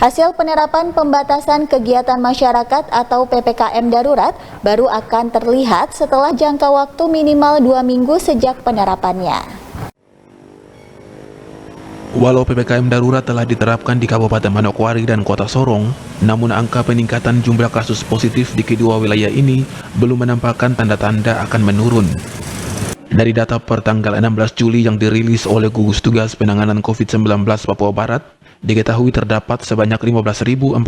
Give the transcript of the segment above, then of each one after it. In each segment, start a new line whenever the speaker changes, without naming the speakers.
Hasil penerapan pembatasan kegiatan masyarakat atau PPKM darurat baru akan terlihat setelah jangka waktu minimal 2 minggu sejak penerapannya.
Walau PPKM darurat telah diterapkan di Kabupaten Manokwari dan Kota Sorong, namun angka peningkatan jumlah kasus positif di kedua wilayah ini belum menampakkan tanda-tanda akan menurun. Dari data per tanggal 16 Juli yang dirilis oleh Gugus Tugas Penanganan COVID-19 Papua Barat, diketahui terdapat sebanyak 15.451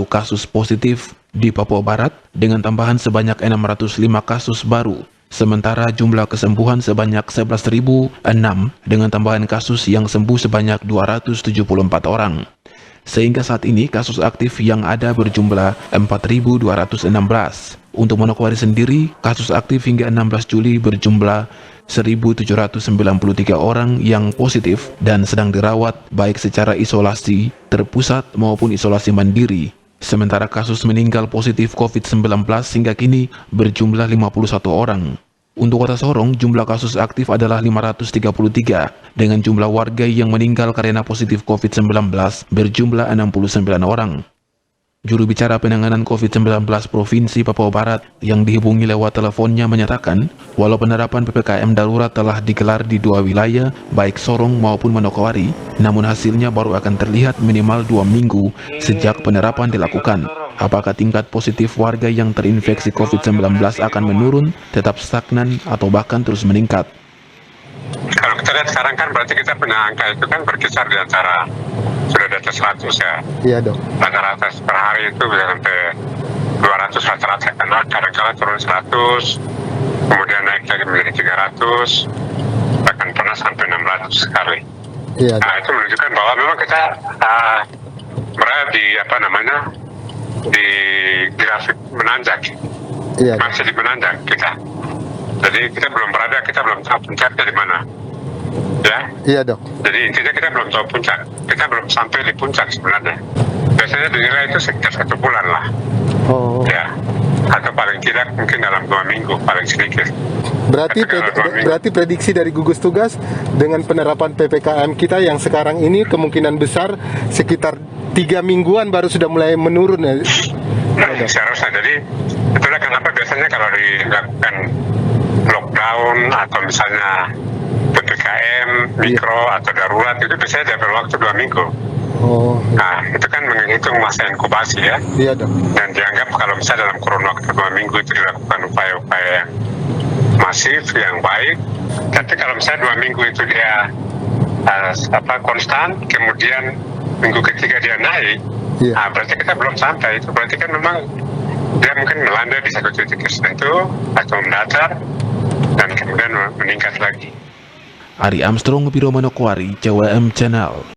kasus positif di Papua Barat dengan tambahan sebanyak 605 kasus baru. Sementara jumlah kesembuhan sebanyak 11.006 dengan tambahan kasus yang sembuh sebanyak 274 orang. Sehingga saat ini kasus aktif yang ada berjumlah 4.216. Untuk Manokwari sendiri, kasus aktif hingga 16 Juli berjumlah 1.793 orang yang positif dan sedang dirawat baik secara isolasi terpusat maupun isolasi mandiri. Sementara kasus meninggal positif COVID-19 hingga kini berjumlah 51 orang. Untuk Kota Sorong, jumlah kasus aktif adalah 533 dengan jumlah warga yang meninggal karena positif COVID-19 berjumlah 69 orang. Juru bicara penanganan COVID-19 Provinsi Papua Barat yang dihubungi lewat teleponnya menyatakan, walau penerapan PPKM darurat telah digelar di dua wilayah, baik Sorong maupun Manokwari, namun hasilnya baru akan terlihat minimal 2 minggu sejak penerapan dilakukan. Apakah tingkat positif warga yang terinfeksi COVID-19 akan menurun, tetap stagnan, atau bahkan terus meningkat?
Kalau kita lihat sekarang kan berarti kita punya angka itu kan berkisar di antara sudah di atas 100 ya.
Iya dok.
Rata-rata per hari itu bisa sampai 200 rata-rata, karena kadang-kadang turun 100, kemudian naik lagi menjadi 300, bahkan pernah sampai 600 sekali.
Iya dok.
Nah itu menunjukkan bahwa memang kita berada di di grafik menanjak.
Iya dok.
Masih di menanjak kita. Jadi kita belum tahu puncaknya di mana. Ya.
Iya dok.
Jadi intinya kita belum tahu puncak. Kita belum sampai di puncak sebenarnya. Biasanya dinilai itu sekitar 1 bulan lah.
Oh.
Ya. Atau paling tidak mungkin dalam 2 minggu paling sedikit.
Berarti prediksi dari gugus tugas dengan penerapan PPKM kita yang sekarang ini kemungkinan besar sekitar 3 mingguan baru sudah mulai menurun ya.
Seharusnya. Jadi itulah kenapa biasanya kalau dilakukan lockdown atau misalnya PPKM mikro atau darurat itu biasanya dapat waktu 2 minggu.
Oh.
Nah itu kan menghitung masa inkubasi ya.
Iya dok.
Dan dianggap kalau misalnya dalam kurun waktu 2 minggu itu dilakukan upaya-upaya yang masif, yang baik. Tapi kalau misalnya 2 minggu itu dia konstan, kemudian minggu ketiga dia naik, nah berarti kita belum sampai. Itu berarti kan memang dia mungkin melanda di satu titik tertentu atau mendatar dan kemudian meningkat lagi.
Ari Armstrong, Biro Manokwari, JWM Channel.